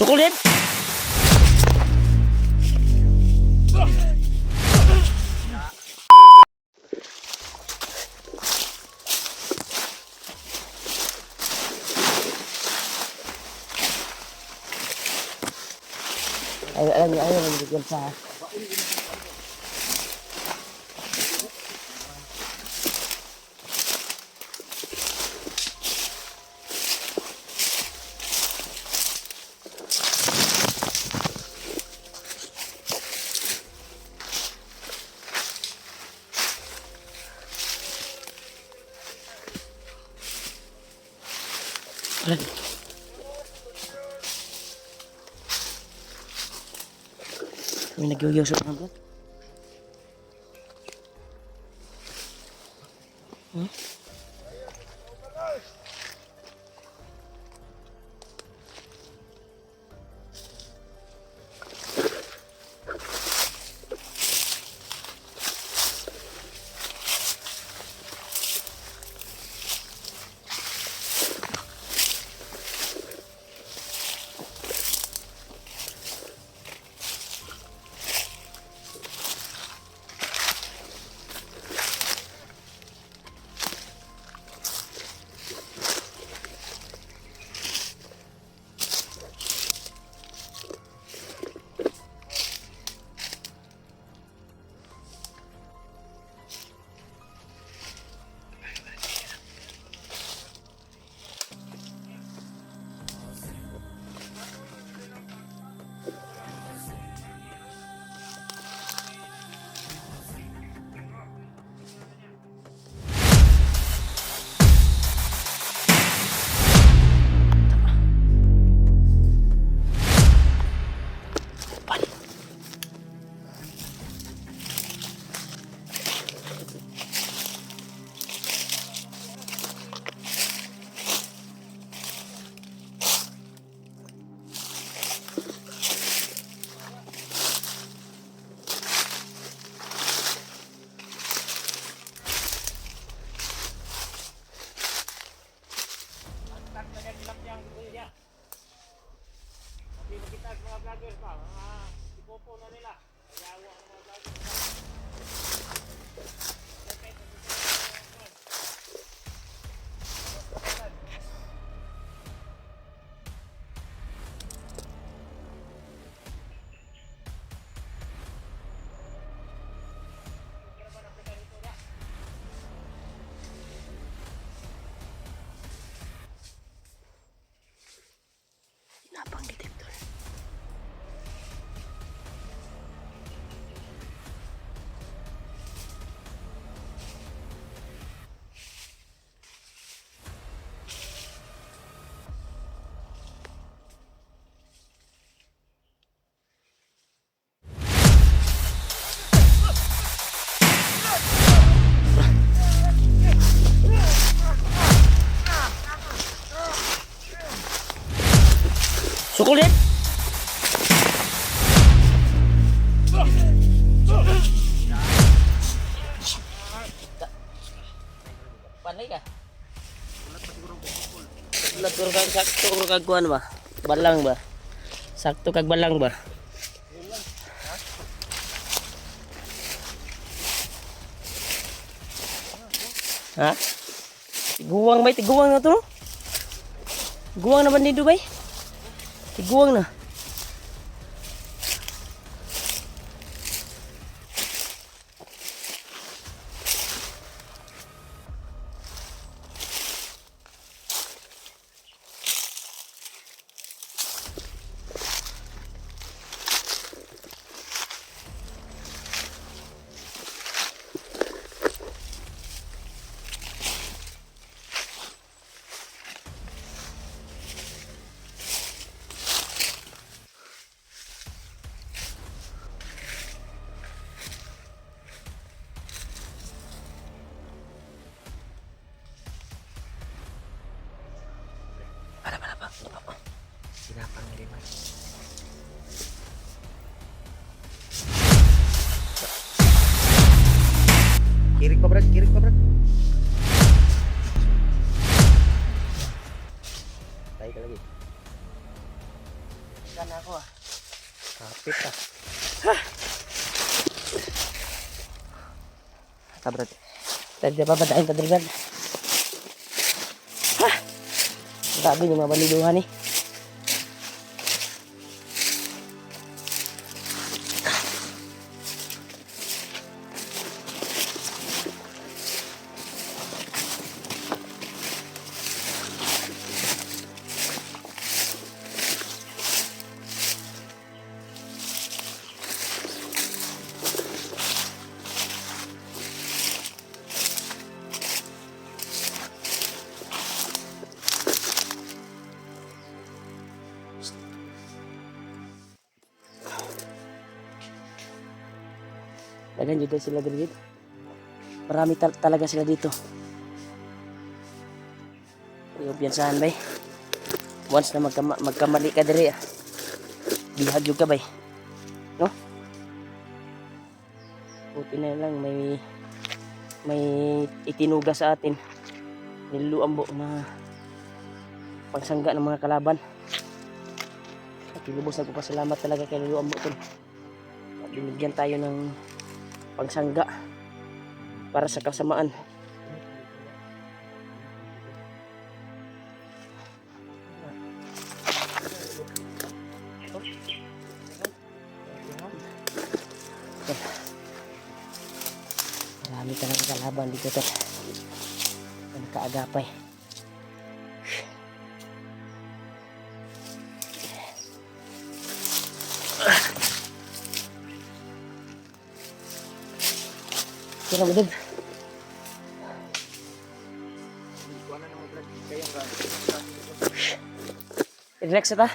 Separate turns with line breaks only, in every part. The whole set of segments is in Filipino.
Sukulit! Ay, alam niyo, ayaw nabigyan sa... Alam. May nagyoyoso na ba? Hmm? Napang detector. Sukulit! Panay ka? Ulat puro kag sakto puro kag kuan ba? Balang ba? Sakto kag balang ba? Ha? Tiguang bay, tiguang na to no? Guwang na bandido bay? Tiguang na.
Sinapang lima. Kiri pa brad, kiri pa brad. Tayo ka lagi. Kapit pa.
Brad. Tadi babadain tadi Brad. Grabe yung mga baliduhan eh. Dagan juga sila dito. Marami talaga sila dito. Yung piyansahan bay. Once na magkamali ka diri, bihag juga bay. No? Buti na lang may itinuga sa atin. Niluluambo na pagsangga ng mga kalaban. At lubos na pasalamat talaga kay Luluambo tol. Binigyan tayo ng pangsangga para sa kasamaan. Marami talaga kalaban dito tol. Nakaagapay. Kira mo din. Relax ta.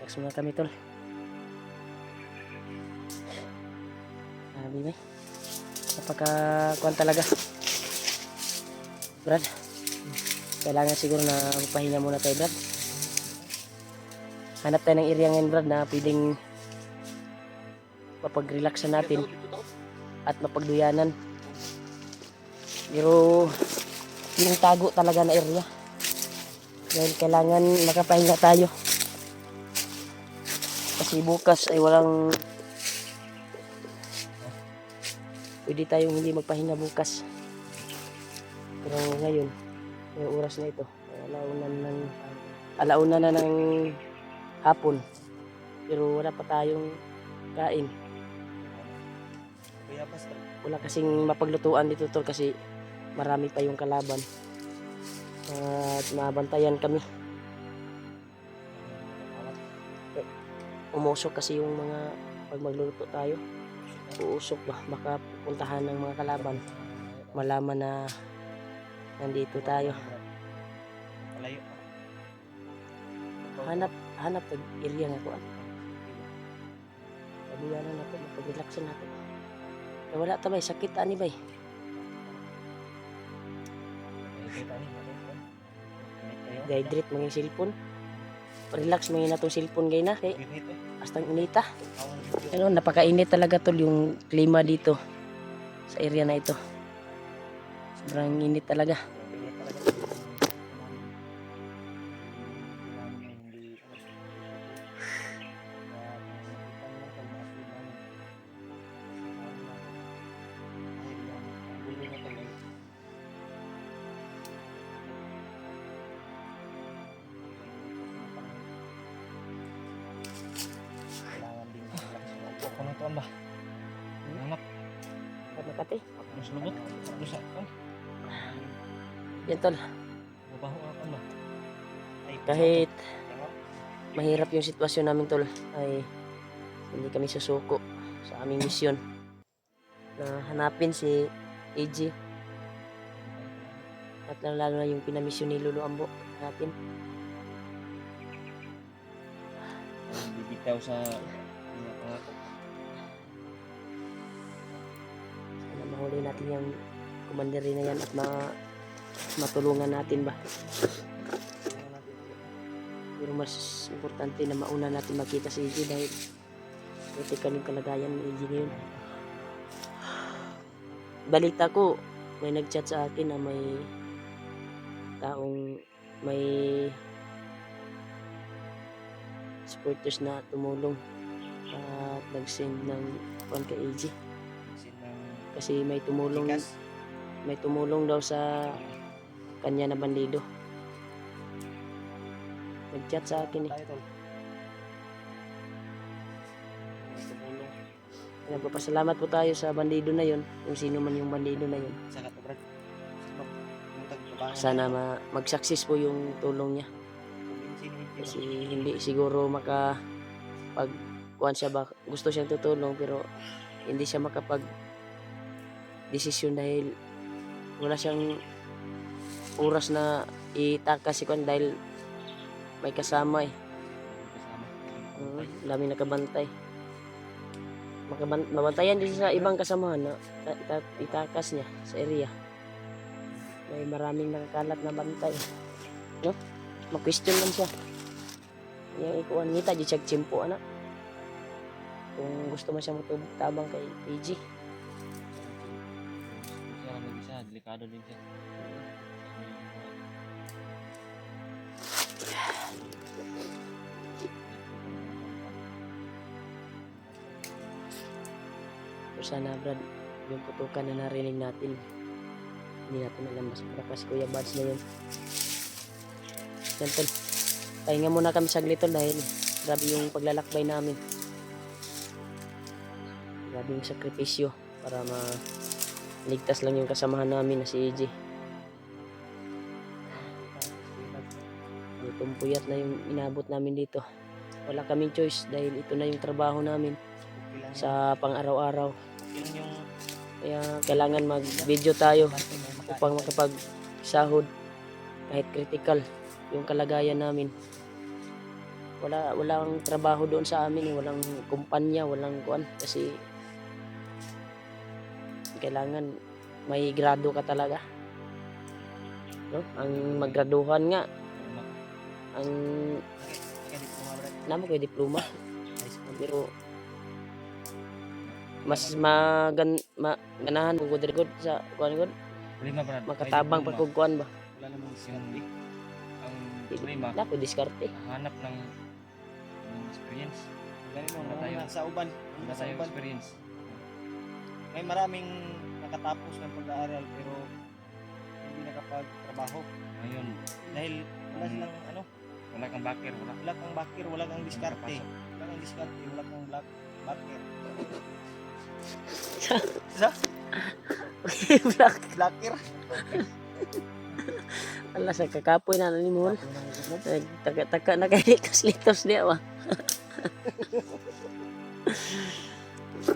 Relax muna kami tol. Sabi ba? Napaka-kuwan talaga. Brad. Kailangan siguro na magpahinga muna tayo Brad. Hanap tayo ng area ngayon Brad na pwedeng mapag-relaxan natin at mapagduyanan. Pero yung tago talaga na area. Dahil kailangan makapahinga tayo. Kasi bukas ay pwede tayong hindi magpahinga bukas. Pero ngayon, may oras na ito. Alauna na ng hapon. Pero wala pa tayong kain. Wala kasing mapaglutuan dito tol kasi marami pa yung kalaban. At mabantayan kami. Umusok kasi yung mga pag magluluto tayo. Uusok ba? Baka pupuntahan ng mga kalaban. Malaman na nandito tayo. Hanap tag area nga ko. Paduyanan natin, mapag-relaxan natin. Wala ta bay, sakit ani bay. Dehydrate mga cellphone. Relax mga natong cellphone gay na kay astang inita. Ano, napakainit talaga tol yung klima dito sa area na ito. Sobrang init talaga.
Tuan ba? Anak.
Makati.
Mas lubot. Lusa kan.
Yan tol.
Mabaho akan ba?
Kahit mahirap yung sitwasyon namin tol, ay hindi kami susuko sa aming misyon na hanapin si AG at lalo na yung pinamisyon ni Luluambo natin.
Bibitaw sa mga pangako.
Sana mahuli natin yung commander na yan at matulungan natin ba. Pero mas importante na mauna natin makita si AG dahil critical yung kalagayan ni AG ngayon. Balita ko, may nag-chat sa akin na may taong may supporters na tumulong at nag-send ng kuan kay AJ.
Sin ng
Kasi may
Gcash.
tumulong daw sa kanya na bandido. Nag-chat sa akin eh.
Tayo, tol. May tumulong.
Nagpapasalamat po tayo sa bandido na yun, kung sino man yung bandido na yun.
Sa kato, Brad. Sino? Yung tagtabangan
Sana
natin.
mag-success po yung tulong niya.
Sino yung
Kasi hindi siguro pag kuan siya ba, gusto siyang tutulong pero hindi siya makapag desisyon dahil wala siyang oras na itakas si kuan dahil may kasama eh.
kasama?
Daming nakabantay. Mabantayan din siya sa ibang kasamahan na itakas niya sa area. May maraming nakakalat na bantay. No? Ma-question man siya. Yang ikuan ngita di siya chimpo ana. Kung gusto man siya matubang kay PG.
Siya lang mag-isa, delikado din siya.
So sana Brad, yung putukan na narinig natin. Hindi natin alam mas malakas Kuya Bads na yun. Yan tol. Pahinga muna kami saglit tol dahil grabe yung paglalakbay namin. Grabe yung sakripisyo para maligtas lang yung kasamahan namin na si EJ. Itong puyat na yung inabot namin dito. Wala kaming choice dahil ito na yung trabaho namin sa pang-araw-araw.
Yun yung
Kaya kailangan mag-video tayo upang makapag-sahod kahit critical yung kalagayan namin. Walang trabaho doon sa amin, walang kumpanya, walang kuan kasi kailangan may grado ka talaga. No? Ang maggraduhan nga ang namo ko diploma. Pero mas ganahan ko gud sa kuan gud
problema, Brad.
makatabang pag kung kuan ba.
Wala namang diskarte. Ang problema,
Wala ko diskarte.
hanap ng experience.
Ganun mo,
Wala tayo.
sa uban.
Wala
Sa
tayong
uban.
experience.
May maraming nakatapos ng pag-aaral pero hindi nakapagtrabaho.
Ngayon,
Dahil wala silang
wala kang backer,
wala kang backer, wala kang diskarte.
Nakapasok.
Wala kang diskarte, wala kang backer.
Black.
Blacker.
Ala sa kakapoy na ni mo. Taka na kay litos dia ba.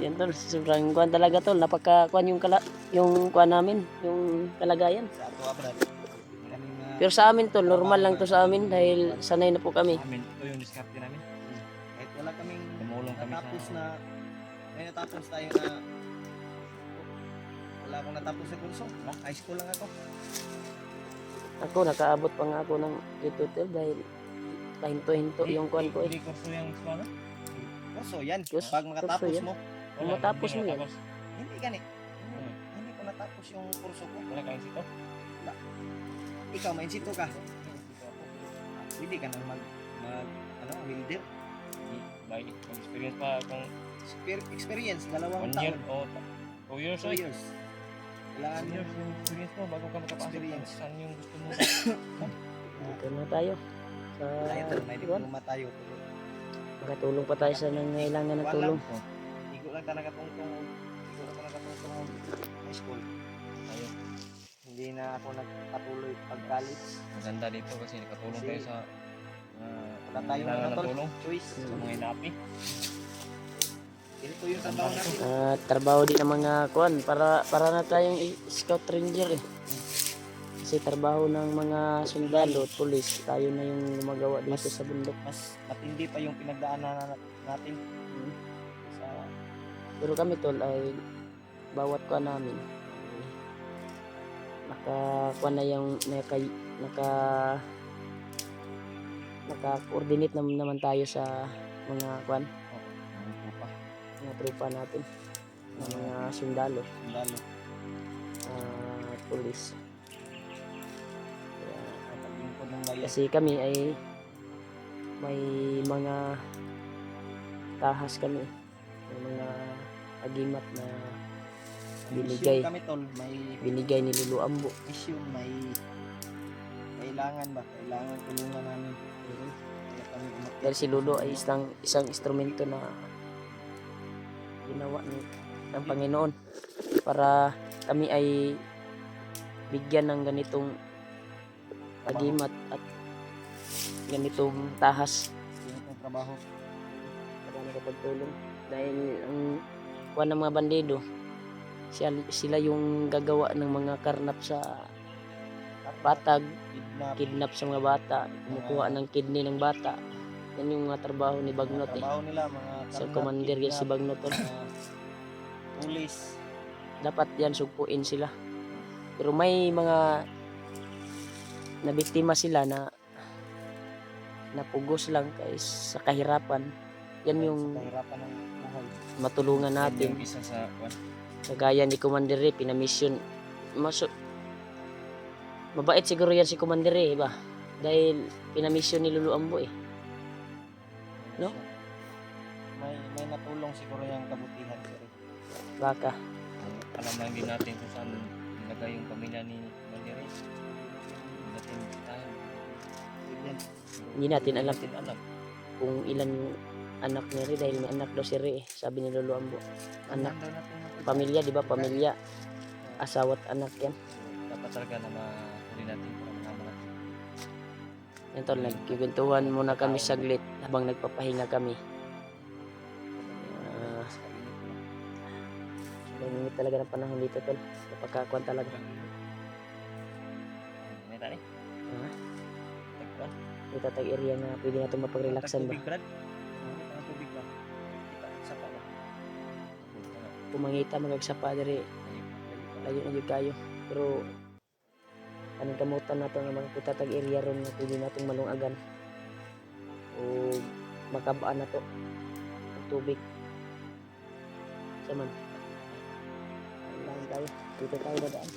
Yan tol, sobrang kuan talaga tol, napaka kuan yung kuan namin, yung kalagayan.
Sa ato abroad. Kaming
Pero sa amin tol, normal lang to sa amin dahil sanay na po kami.
amin, ito yung diskarte namin.
kahit wala kaming
Tumulong kami
natapos
sa...
na may natapos tayo na wala akong natapos sa kurso. High school lang ako.
Ako nakaabot pa nga ako ng tutor dahil pahinto-hinto yung kuan ko eh.
Hindi kurso yung eskwela?
Kurso yan.
Kurso,
Pag makatapos
kurso yan.
mo,
Kung matapos mo yan.
hindi gani. Hindi ko natapos yung kurso ko.
Wala kang sito?
Ikaw, mainsito ka. Hindi ka nang welder.
May experience pa kung
Experience,
1
2
year
taon.
o 2 years.
2 years. Kailangan
2 years yung experience mo bago ka makapasok
Experience.
saan yung gusto mo.
Dito na tayo sa
tayo may
kuan.
diploma tayo.
Makatulong pa tayo sa nangailangan ng tulong.
Igo lang talaga tungtong high school.
Ayun.
Hindi na ako nagpatuloy pag-college.
Maganda dito kasi nakatulong
Kasi
tayo sa
Wala tayong
kailangan ng
tol,
tulong
choice.
sa mga inapi.
Ganito yung trabaho natin.
Trabaho din ng mga kuan para na tayong scout ranger eh. Kasi trabaho ng mga sundalo at pulis, tayo na yung gumagawa dito sa bundok.
Mas matindi pa yung pinagdaanan natin sa
Pero kami tol ay bawat kuan namin naka na yung naka-coordinate naman tayo sa mga kuan, mga tropa natin, mga sundalo,
lalo.
pulis. Kaya,
Paglingkod ng bayan.
kasi kami ay may mga tahas kami. May mga agimat na binigay.
Mission kami tol, may
Binigay ni Lulu Ambo.
mission, may kailangan ba? Kailangan tulungan namin. Kaya kami umakyat.
Dahil si Lulu ay isang instrumento na ginawa ng Panginoon para kami ay bigyan ng ganitong agimat at ganitong tahas
Ganitong trabaho.
para makapagtulong. Dahil ang kuha ng mga bandido, sila yung gagawa ng mga karnap sa batag, kidnap sa mga bata, kumukuha ng kidney ng bata. Yan yung mga trabaho ni Bagnot eh.
Trabaho nila, mga
Sa
karnap,
commander yan si
kidnap,
Bagnot.
pulis.
Dapat yan sugpuin sila. Pero may mga nabiktima sila na napugos lang kay sa kahirapan. Yan yung
Sa kahirapan ng buhay.
matulungan
Yan
natin.
yung isa sa kwan.
Kagaya ni Commander Ray, pinamisyon. Mabait siguro yan si Commander Ray, ba? Dahil pinamisyon ni Lulu Ambo eh. No?
May natulong siguro yung kabutihan. Pero
Baka.
Alam lang din natin kung saan nilagay yung pamilya ni Mandiray. Hindi natin tahan.
yun,
Hindi natin alam
Natin alam.
kung ilan anak ni Ray dahil may anak daw si Ray eh. Sabi ni Lulu Ambo. Anak,
daw natin yung
pamilya, di ba? Pamilya. Asawa't anak yan.
Dapat talaga na mahuli natin para malaman natin.
Yan tol, nagkikwentuhan muna kami saglit habang nagpapahinga kami. Sobrang talaga ng panahon dito tol. Napagkakuan talaga.
May tani?
Ha?
Tagpuan?
Ito tag area na pwede na itong mapag-relaxan ba.
Tagtubig, Brad?
Ang tubig ba? Kita sa pa ba?
Kumangita magagsapa diri layo na jud kayo. Pero kanang kamutan nato nga mga kita tag area ron nga pwede natong malungagan. O makabaan na to. Ang tubig. Saman. Lang tayo. Dito tayo dadaan.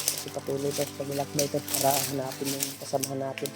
Kasi patuloy tayo sa pag-lakbay ito para hanapin yung kasamahan natin.